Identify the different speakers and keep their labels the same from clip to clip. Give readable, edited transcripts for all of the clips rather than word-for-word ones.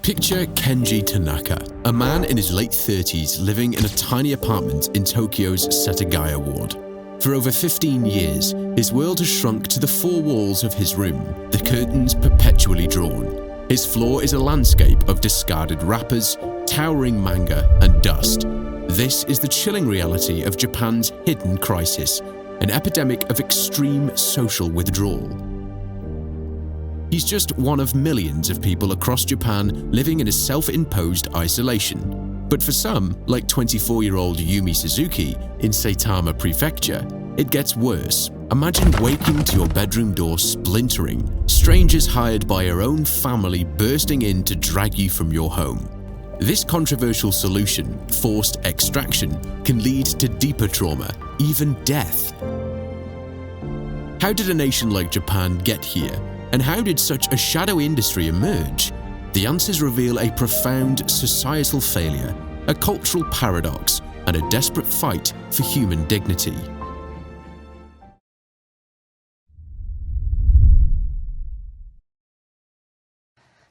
Speaker 1: Picture Kenji Tanaka, a man in his late 30s living in a tiny apartment in Tokyo's Setagaya ward. For over 15 years, his world has shrunk to the four walls of his room, the curtains perpetually drawn. His floor is a landscape of discarded wrappers, towering manga, and dust. This is the chilling reality of Japan's hidden crisis, an epidemic of extreme social withdrawal. He's just one of millions of people across Japan living in a self-imposed isolation. But for some, like 24-year-old Yumi Suzuki in Saitama Prefecture, it gets worse. Imagine waking to your bedroom door splintering, strangers hired by your own family bursting in to drag you from your home. This controversial solution, forced extraction, can lead to deeper trauma, even death. How did a nation like Japan get here? And how did such a shadowy industry emerge? The answers reveal a profound societal failure, a cultural paradox, and a desperate fight for human dignity.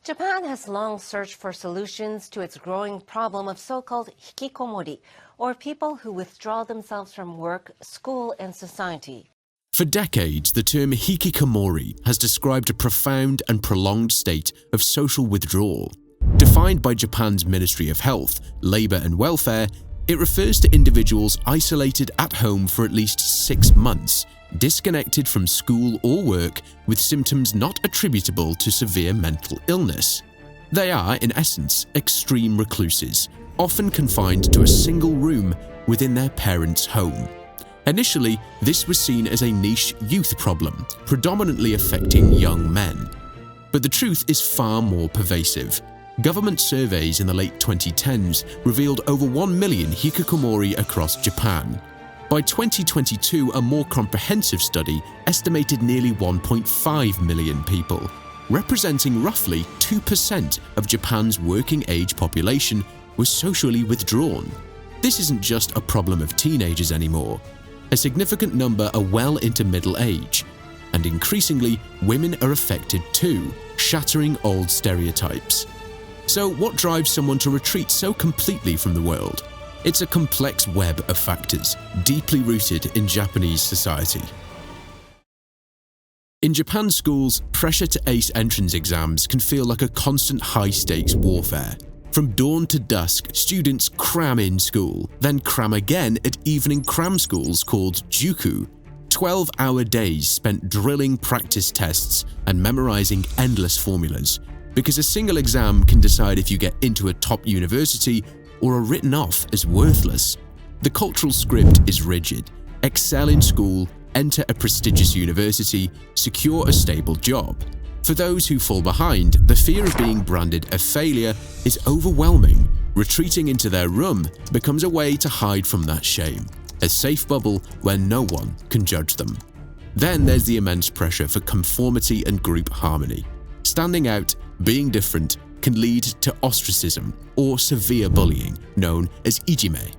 Speaker 2: Japan has long searched for solutions to its growing problem of so-called hikikomori, or people who withdraw themselves from work, school, and society.
Speaker 1: For decades, the term hikikomori has described a profound and prolonged state of social withdrawal. Defined by Japan's Ministry of Health, Labour and Welfare, it refers to individuals isolated at home for at least 6 months, disconnected from school or work with symptoms not attributable to severe mental illness. They are, in essence, extreme recluses, often confined to a single room within their parents' home. Initially, this was seen as a niche youth problem, predominantly affecting young men. But the truth is far more pervasive. Government surveys in the late 2010s revealed over 1 million hikikomori across Japan. By 2022, a more comprehensive study estimated nearly 1.5 million people, representing roughly 2% of Japan's working-age population, were socially withdrawn. This isn't just a problem of teenagers anymore. A significant number are well into middle age, and increasingly, women are affected too, shattering old stereotypes. So what drives someone to retreat so completely from the world? It's a complex web of factors, deeply rooted in Japanese society. In Japan's schools, pressure to ace entrance exams can feel like a constant high-stakes warfare. From dawn to dusk, students cram in school, then cram again at evening cram schools called juku, 12-hour days spent drilling practice tests and memorizing endless formulas, because a single exam can decide if you get into a top university or are written off as worthless. The cultural script is rigid. Excel in school, enter a prestigious university, secure a stable job. For those who fall behind, the fear of being branded a failure is overwhelming. Retreating into their room becomes a way to hide from that shame, a safe bubble where no one can judge them. Then there's the immense pressure for conformity and group harmony. Standing out, being different, can lead to ostracism or severe bullying, known as ijime.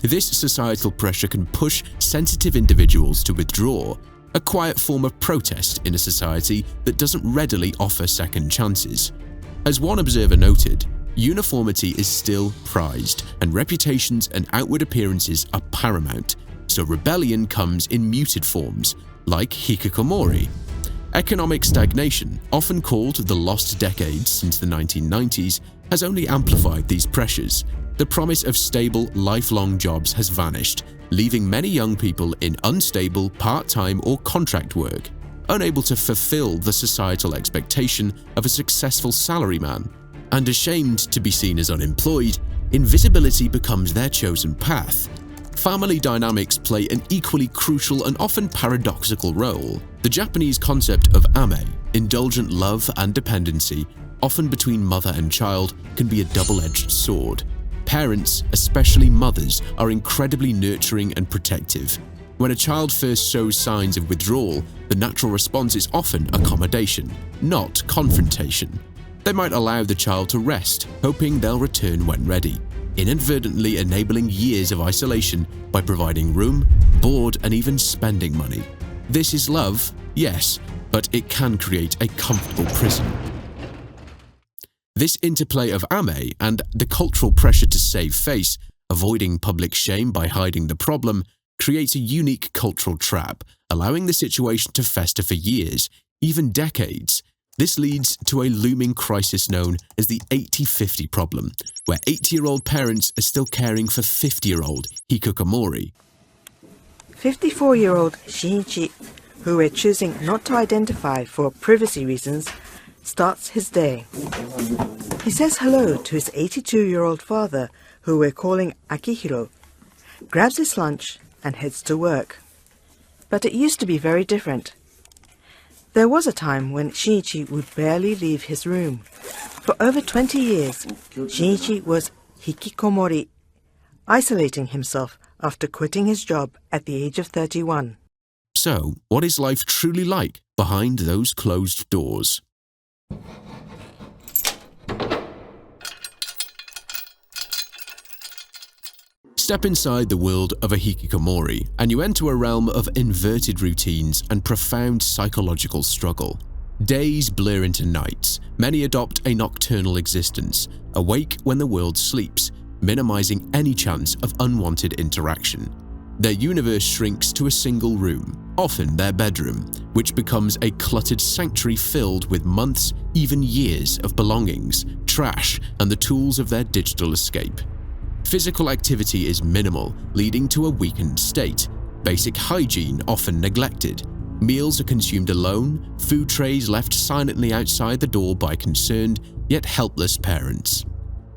Speaker 1: This societal pressure can push sensitive individuals to withdraw, a quiet form of protest in a society that doesn't readily offer second chances. As one observer noted, uniformity is still prized, and reputations and outward appearances are paramount, so rebellion comes in muted forms, like hikikomori. Economic stagnation, often called the lost decade since the 1990s, has only amplified these pressures. The promise of stable, lifelong jobs has vanished, leaving many young people in unstable, part-time or contract work, unable to fulfill the societal expectation of a successful salaryman. And ashamed to be seen as unemployed, invisibility becomes their chosen path. Family dynamics play an equally crucial and often paradoxical role. The Japanese concept of amae, indulgent love and dependency, often between mother and child, can be a double-edged sword. Parents, especially mothers, are incredibly nurturing and protective. When a child first shows signs of withdrawal, the natural response is often accommodation, not confrontation. They might allow the child to rest, hoping they'll return when ready, inadvertently enabling years of isolation by providing room, board, and even spending money. This is love, yes, but it can create a comfortable prison. This interplay of amae and the cultural pressure to save face, avoiding public shame by hiding the problem, creates a unique cultural trap, allowing the situation to fester for years, even decades. This leads to a looming crisis known as the 80-50 problem, where 80-year-old parents are still caring for 50-year-old Hikikomori.
Speaker 3: 54-year-old Shinichi, who we're choosing not to identify for privacy reasons, starts his day. He says hello to his 82-year-old father, who we're calling Akihiro, grabs his lunch and heads to work. But it used to be very different. There was a time when Shinichi would barely leave his room. For over 20 years, Shinichi was hikikomori, isolating himself after quitting his job at the age of 31.
Speaker 1: So, what is life truly like behind those closed doors? Step inside the world of a hikikomori, and you enter a realm of inverted routines and profound psychological struggle. Days blur into nights. Many adopt a nocturnal existence, awake when the world sleeps, minimizing any chance of unwanted interaction. Their universe shrinks to a single room, often their bedroom, which becomes a cluttered sanctuary filled with months, even years of belongings, trash, and the tools of their digital escape. Physical activity is minimal, leading to a weakened state. Basic hygiene often neglected. Meals are consumed alone, food trays left silently outside the door by concerned, yet helpless parents.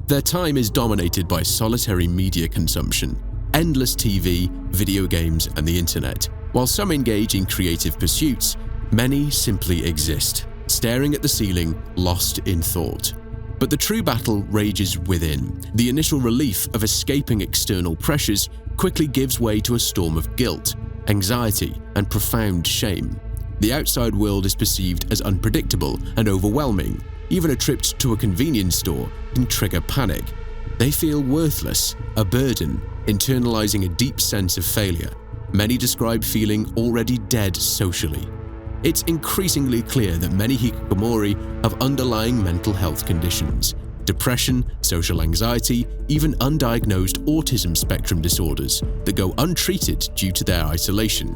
Speaker 1: Their time is dominated by solitary media consumption, endless TV, video games, and the internet. While some engage in creative pursuits, many simply exist, staring at the ceiling, lost in thought. But the true battle rages within. The initial relief of escaping external pressures quickly gives way to a storm of guilt, anxiety, and profound shame. The outside world is perceived as unpredictable and overwhelming. Even a trip to a convenience store can trigger panic. They feel worthless, a burden, internalizing a deep sense of failure. Many describe feeling already dead socially. It's increasingly clear that many hikikomori have underlying mental health conditions: depression, social anxiety, even undiagnosed autism spectrum disorders that go untreated due to their isolation.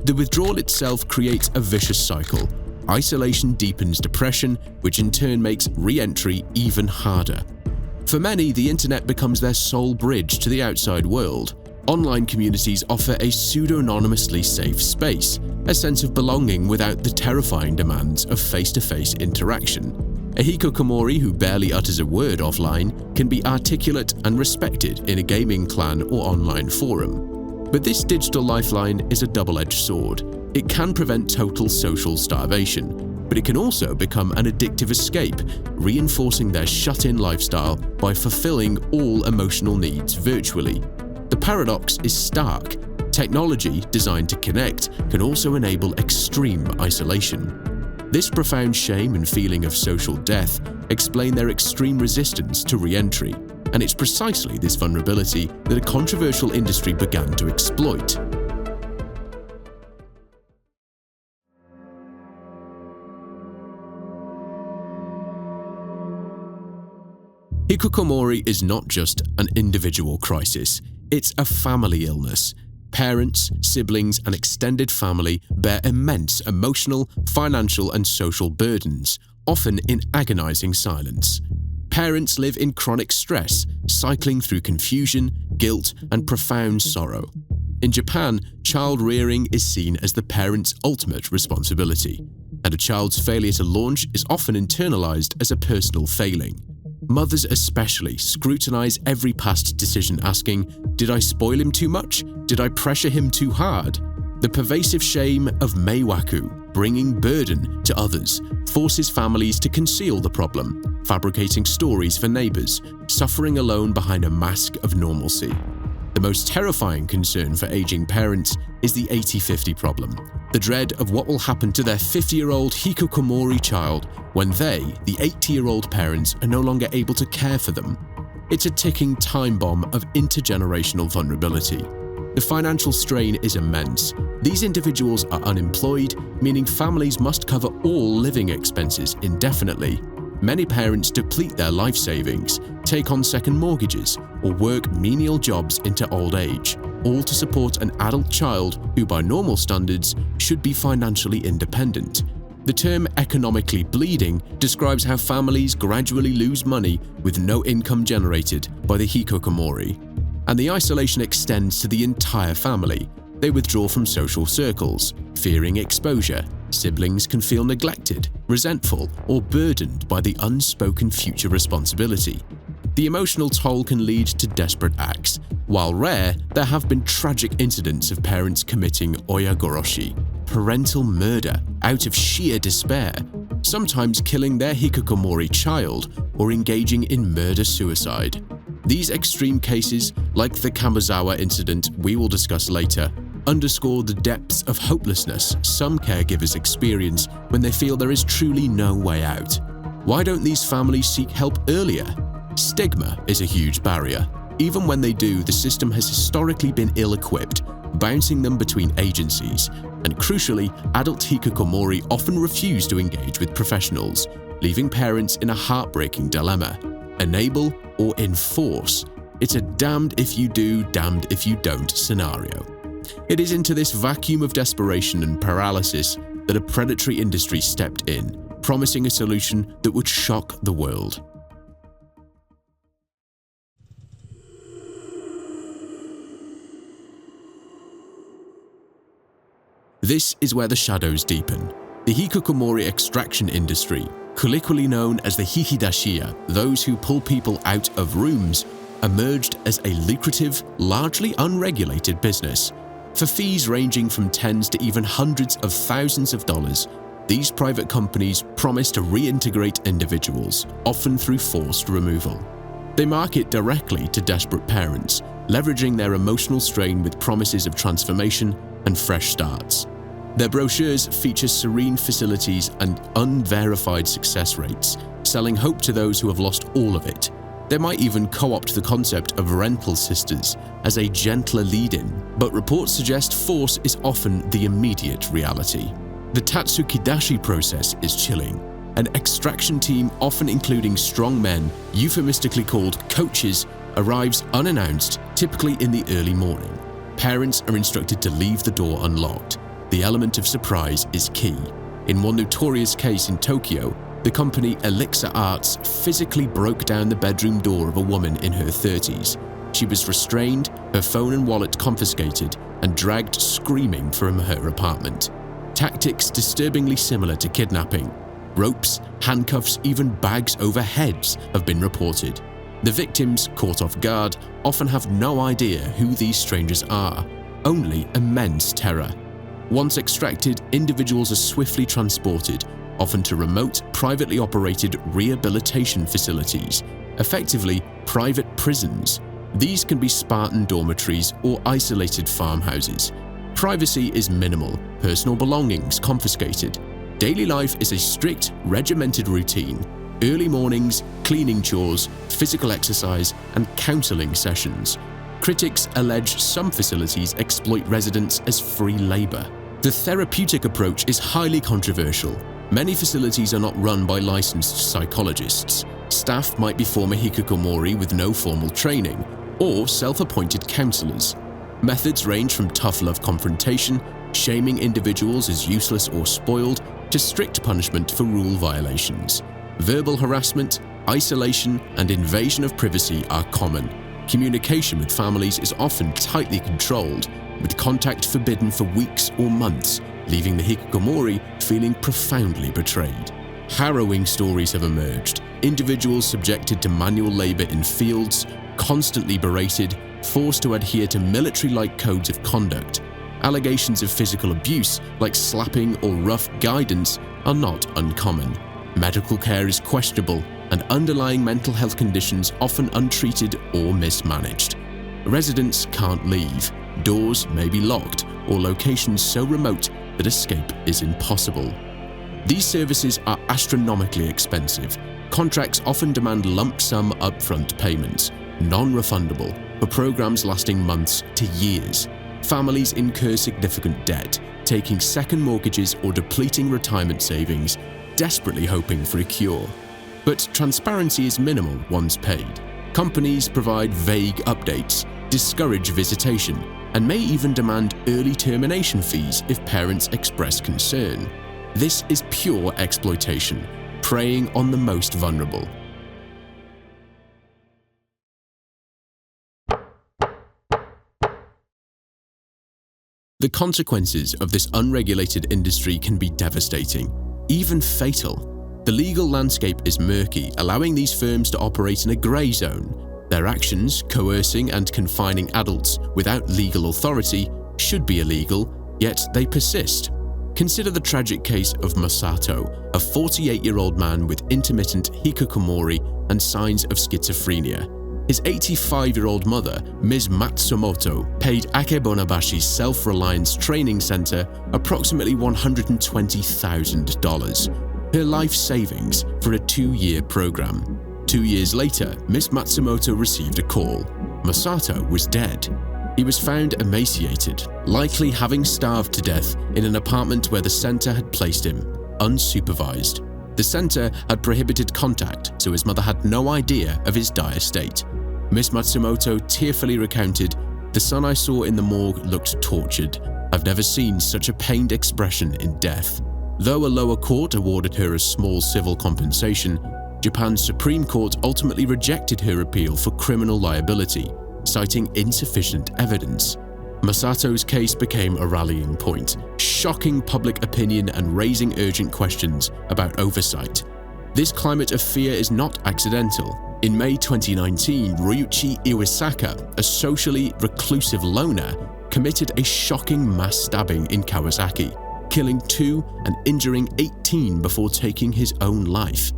Speaker 1: The withdrawal itself creates a vicious cycle. Isolation deepens depression, which in turn makes re-entry even harder. For many, the internet becomes their sole bridge to the outside world. Online communities offer a pseudonymously safe space, a sense of belonging without the terrifying demands of face-to-face interaction. A hikikomori who barely utters a word offline can be articulate and respected in a gaming clan or online forum. But this digital lifeline is a double-edged sword. It can prevent total social starvation, but it can also become an addictive escape, reinforcing their shut-in lifestyle by fulfilling all emotional needs virtually. The paradox is stark. Technology, designed to connect, can also enable extreme isolation. This profound shame and feeling of social death explain their extreme resistance to re-entry, and it's precisely this vulnerability that a controversial industry began to exploit. Hikikomori is not just an individual crisis, it's a family illness. Parents, siblings, and extended family bear immense emotional, financial, and social burdens, often in agonizing silence. Parents live in chronic stress, cycling through confusion, guilt, and profound sorrow. In Japan, child rearing is seen as the parent's ultimate responsibility, and a child's failure to launch is often internalized as a personal failing. Mothers especially scrutinize every past decision, asking, "Did I spoil him too much? Did I pressure him too hard?" The pervasive shame of meiwaku, bringing burden to others, forces families to conceal the problem, fabricating stories for neighbors, suffering alone behind a mask of normalcy. The most terrifying concern for aging parents is the 80-50 problem, the dread of what will happen to their 50-year-old hikikomori child when they, the 80-year-old parents, are no longer able to care for them. It's a ticking time bomb of intergenerational vulnerability. The financial strain is immense. These individuals are unemployed, meaning families must cover all living expenses indefinitely. many parents deplete their life savings, take on second mortgages, or work menial jobs into old age, all to support an adult child who by normal standards should be financially independent. The term economically bleeding describes how families gradually lose money with no income generated by the hikikomori. And the isolation extends to the entire family. They withdraw from social circles, fearing exposure. Siblings can feel neglected, resentful, or burdened by the unspoken future responsibility. The emotional toll can lead to desperate acts. While rare, there have been tragic incidents of parents committing oyagoroshi, parental murder, out of sheer despair, sometimes killing their hikikomori child or engaging in murder-suicide. These extreme cases, like the Kumazawa incident we will discuss later, underscore the depths of hopelessness some caregivers experience when they feel there is truly no way out. Why don't these families seek help earlier? Stigma is a huge barrier. Even when they do, the system has historically been ill-equipped, bouncing them between agencies, and crucially, adult hikikomori often refuse to engage with professionals, leaving parents in a heartbreaking dilemma. Enable or enforce? It's a damned if you do, damned if you don't scenario. It is into this vacuum of desperation and paralysis that a predatory industry stepped in, promising a solution that would shock the world. This is where the shadows deepen. The hikikomori extraction industry, colloquially known as the hikidashiya, those who pull people out of rooms, emerged as a lucrative, largely unregulated business. For fees ranging from tens to even hundreds of thousands of dollars, these private companies promise to reintegrate individuals, often through forced removal. They market directly to desperate parents, leveraging their emotional strain with promises of transformation and fresh starts. Their brochures feature serene facilities and unverified success rates, selling hope to those who have lost all of it. They might even co-opt the concept of rental sisters as a gentler lead-in, but reports suggest force is often the immediate reality. The tatsukidashi process is chilling. An extraction team, often including strong men, euphemistically called coaches, arrives unannounced, typically in the early morning. Parents are instructed to leave the door unlocked. The element of surprise is key. In one notorious case in Tokyo, the company Elixir Arts physically broke down the bedroom door of a woman in her 30s. She was restrained, her phone and wallet confiscated, and dragged screaming from her apartment. Tactics disturbingly similar to kidnapping. Ropes, handcuffs, even bags over heads have been reported. The victims, caught off guard, often have no idea who these strangers are, only immense terror. Once extracted, individuals are swiftly transported, often to remote, privately operated rehabilitation facilities, effectively private prisons. These can be Spartan dormitories or isolated farmhouses. Privacy is minimal, personal belongings confiscated. Daily life is a strict, regimented routine. Early mornings, cleaning chores, physical exercise, and counseling sessions. Critics allege some facilities exploit residents as free labor. The therapeutic approach is highly controversial. Many facilities are not run by licensed psychologists. Staff might be former hikikomori with no formal training, or self-appointed counselors. Methods range from tough love confrontation, shaming individuals as useless or spoiled, to strict punishment for rule violations. Verbal harassment, isolation, and invasion of privacy are common. Communication with families is often tightly controlled, with contact forbidden for weeks or months, leaving the hikikomori feeling profoundly betrayed. Harrowing stories have emerged. Individuals subjected to manual labor in fields, constantly berated, forced to adhere to military-like codes of conduct. Allegations of physical abuse, like slapping or rough guidance, are not uncommon. Medical care is questionable, and underlying mental health conditions often untreated or mismanaged. Residents can't leave. Doors may be locked, or locations so remote that escape is impossible. These services are astronomically expensive. Contracts often demand lump sum upfront payments, non-refundable, for programs lasting months to years. Families incur significant debt, taking second mortgages or depleting retirement savings, desperately hoping for a cure. but transparency is minimal once paid. Companies provide vague updates, discourage visitation, and may even demand early termination fees if parents express concern. This is pure exploitation, preying on the most vulnerable. The consequences of this unregulated industry can be devastating, even fatal. The legal landscape is murky, allowing these firms to operate in a grey zone. Their actions, coercing and confining adults without legal authority, should be illegal, yet they persist. Consider the tragic case of Masato, a 48-year-old man with intermittent hikikomori and signs of schizophrenia. His 85-year-old mother, Ms. Matsumoto, paid Akebonabashi's Self-Reliance Training Center approximately $120,000, her life savings, for a 2-year program. 2 years later, Ms. Matsumoto received a call. Masato was dead. He was found emaciated, likely having starved to death in an apartment where the center had placed him, unsupervised. The center had prohibited contact, so his mother had no idea of his dire state. Ms. Matsumoto tearfully recounted, "The son I saw in the morgue looked tortured. I've never seen such a pained expression in death." Though a lower court awarded her a small civil compensation, Japan's Supreme Court ultimately rejected her appeal for criminal liability, citing insufficient evidence. Masato's case became a rallying point, shocking public opinion and raising urgent questions about oversight. This climate of fear is not accidental. In May 2019, Ryuichi Iwasaka, a socially reclusive loner, committed a shocking mass stabbing in Kawasaki, killing 2 and injuring 18 before taking his own life.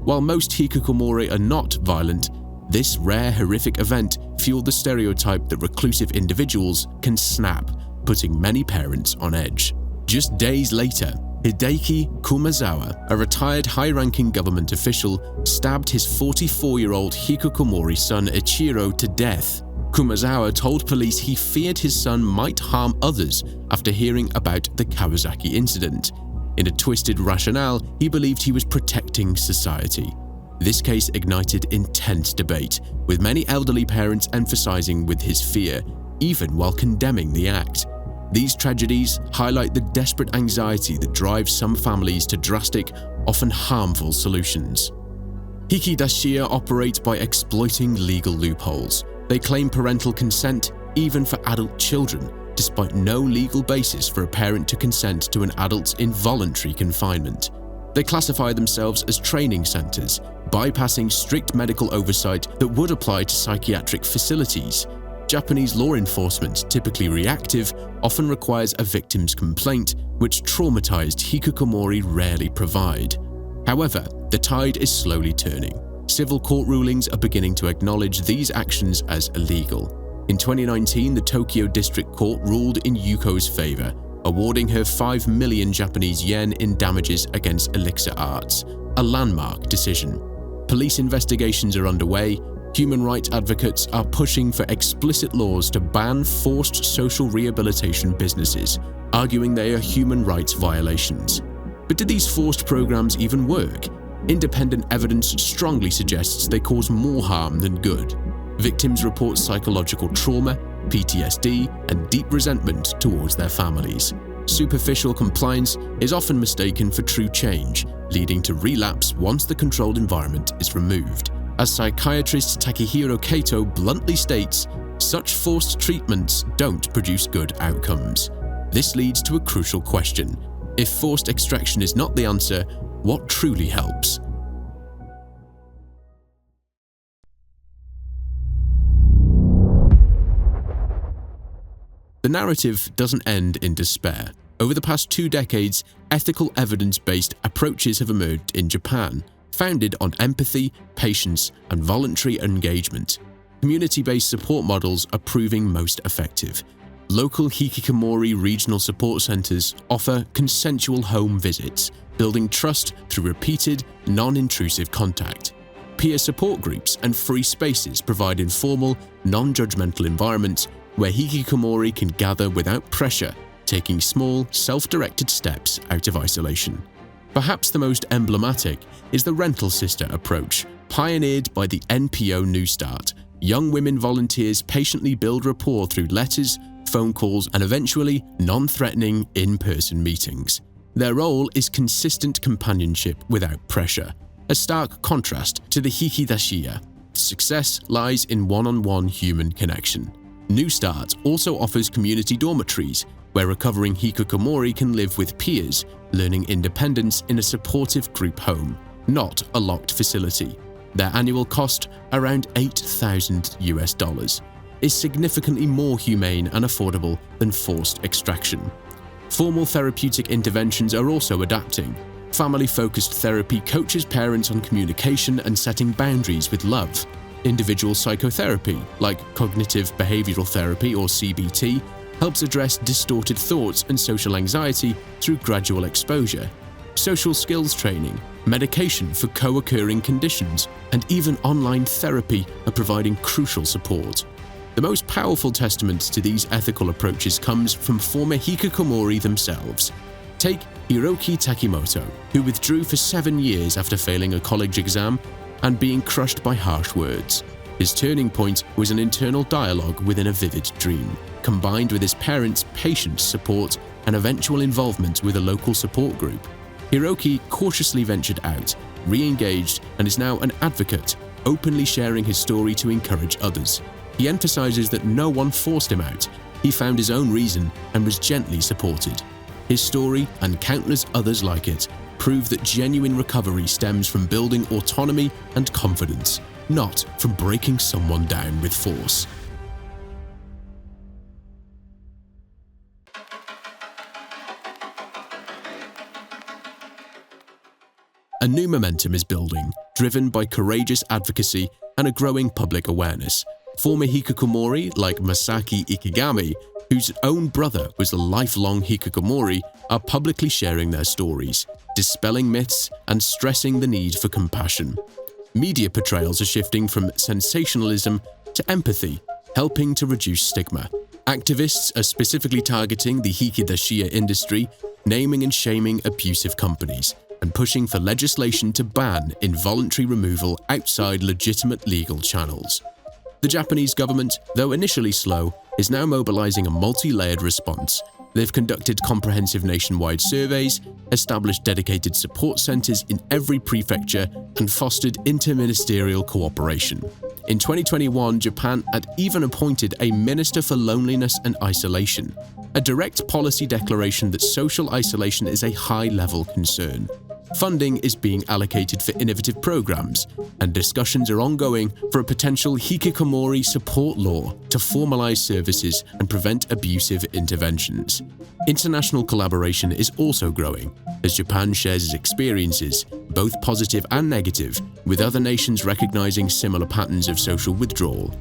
Speaker 1: While most hikikomori are not violent, this rare horrific event fueled the stereotype that reclusive individuals can snap, putting many parents on edge. Just days later, Hideki Kumazawa, a retired high-ranking government official, stabbed his 44-year-old hikikomori son Ichiro to death. Kumazawa told police he feared his son might harm others after hearing about the Kawasaki incident. In a twisted rationale, he believed he was protecting society. This case ignited intense debate, with many elderly parents emphasizing with his fear, even while condemning the act. These tragedies highlight the desperate anxiety that drives some families to drastic, often harmful solutions. Hikidashiya operate by exploiting legal loopholes. They claim parental consent even for adult children, despite no legal basis for a parent to consent to an adult's involuntary confinement. They classify themselves as training centers, bypassing strict medical oversight that would apply to psychiatric facilities. Japanese law enforcement, typically reactive, often requires a victim's complaint, which traumatized hikikomori rarely provide. However, the tide is slowly turning. Civil court rulings are beginning to acknowledge these actions as illegal. In 2019, the Tokyo District Court ruled in Yuko's favor, awarding her 5 million Japanese yen in damages against Elixir Arts, a landmark decision. Police investigations are underway. Human rights advocates are pushing for explicit laws to ban forced social rehabilitation businesses, arguing they are human rights violations. But do these forced programs even work? Independent evidence strongly suggests they cause more harm than good. Victims report psychological trauma, PTSD, and deep resentment towards their families. Superficial compliance is often mistaken for true change, leading to relapse once the controlled environment is removed. As psychiatrist Takehiro Kato bluntly states, such forced treatments don't produce good outcomes. This leads to a crucial question. If forced extraction is not the answer, what truly helps? The narrative doesn't end in despair. Over the past 2 decades, ethical evidence-based approaches have emerged in Japan, founded on empathy, patience, and voluntary engagement. Community-based support models are proving most effective. Local hikikomori regional support centers offer consensual home visits, building trust through repeated, non-intrusive contact. Peer support groups and free spaces provide informal, non-judgmental environments where hikikomori can gather without pressure, taking small, self-directed steps out of isolation. Perhaps the most emblematic is the rental sister approach, pioneered by the NPO New Start. Young women volunteers patiently build rapport through letters, phone calls, and eventually non-threatening in-person meetings. Their role is consistent companionship without pressure, a stark contrast to the hikidashiya. Success lies in one-on-one human connection. New Start also offers community dormitories, where recovering hikikomori can live with peers, learning independence in a supportive group home, not a locked facility. Their annual cost, around $8,000, is significantly more humane and affordable than forced extraction. Formal therapeutic interventions are also adapting. Family-focused therapy coaches parents on communication and setting boundaries with love. Individual psychotherapy, like cognitive behavioral therapy or CBT, helps address distorted thoughts and social anxiety through gradual exposure. Social skills training, medication for co-occurring conditions, and even online therapy are providing crucial support. The most powerful testament to these ethical approaches comes from former hikikomori themselves. Take Hiroki Takimoto, who withdrew for 7 years after failing a college exam and being crushed by harsh words. His turning point was an internal dialogue within a vivid dream, combined with his parents' patient support and eventual involvement with a local support group. Hiroki cautiously ventured out, re-engaged, and is now an advocate, openly sharing his story to encourage others. He emphasizes that no one forced him out. He found his own reason and was gently supported. His story, and countless others like it, prove that genuine recovery stems from building autonomy and confidence, not from breaking someone down with force. A new momentum is building, driven by courageous advocacy and a growing public awareness. Former hikikomori like Masaki Ikigami, whose own brother was a lifelong hikikomori, are publicly sharing their stories, dispelling myths and stressing the need for compassion. Media portrayals are shifting from sensationalism to empathy, helping to reduce stigma. Activists are specifically targeting the hikidashiya industry, naming and shaming abusive companies, and pushing for legislation to ban involuntary removal outside legitimate legal channels. The Japanese government, though initially slow, is now mobilizing a multi-layered response. They've conducted comprehensive nationwide surveys, established dedicated support centers in every prefecture, and fostered inter-ministerial cooperation. In 2021, Japan had even appointed a Minister for Loneliness and Isolation, a direct policy declaration that social isolation is a high-level concern. Funding is being allocated for innovative programs, and discussions are ongoing for a potential hikikomori support law to formalize services and prevent abusive interventions. International collaboration is also growing, as Japan shares its experiences, both positive and negative, with other nations recognizing similar patterns of social withdrawal.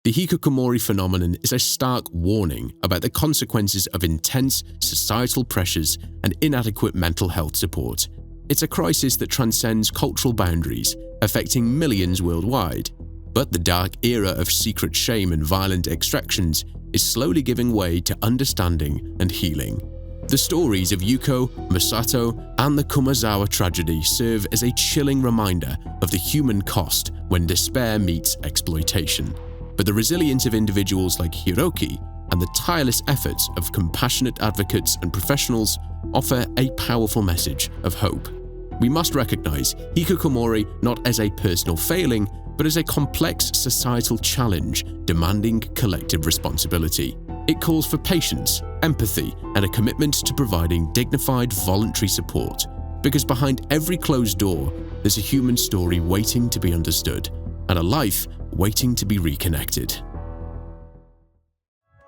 Speaker 1: The hikikomori phenomenon is a stark warning about the consequences of intense societal pressures and inadequate mental health support. It's a crisis that transcends cultural boundaries, affecting millions worldwide. But the dark era of secret shame and violent extractions is slowly giving way to understanding and healing. The stories of Yuko, Masato, and the Kumazawa tragedy serve as a chilling reminder of the human cost when despair meets exploitation. But the resilience of individuals like Hiroki and the tireless efforts of compassionate advocates and professionals offer a powerful message of hope. We must recognize hikikomori not as a personal failing, but as a complex societal challenge demanding collective responsibility. It calls for patience, empathy, and a commitment to providing dignified voluntary support. Because behind every closed door, there's a human story waiting to be understood, and a life waiting to be reconnected.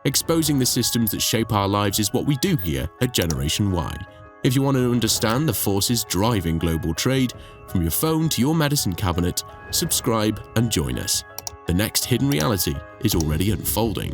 Speaker 1: Exposing the systems that shape our lives is what we do here at Generation Y. If you want to understand the forces driving global trade, from your phone to your medicine cabinet, subscribe and join us. The next hidden reality is already unfolding.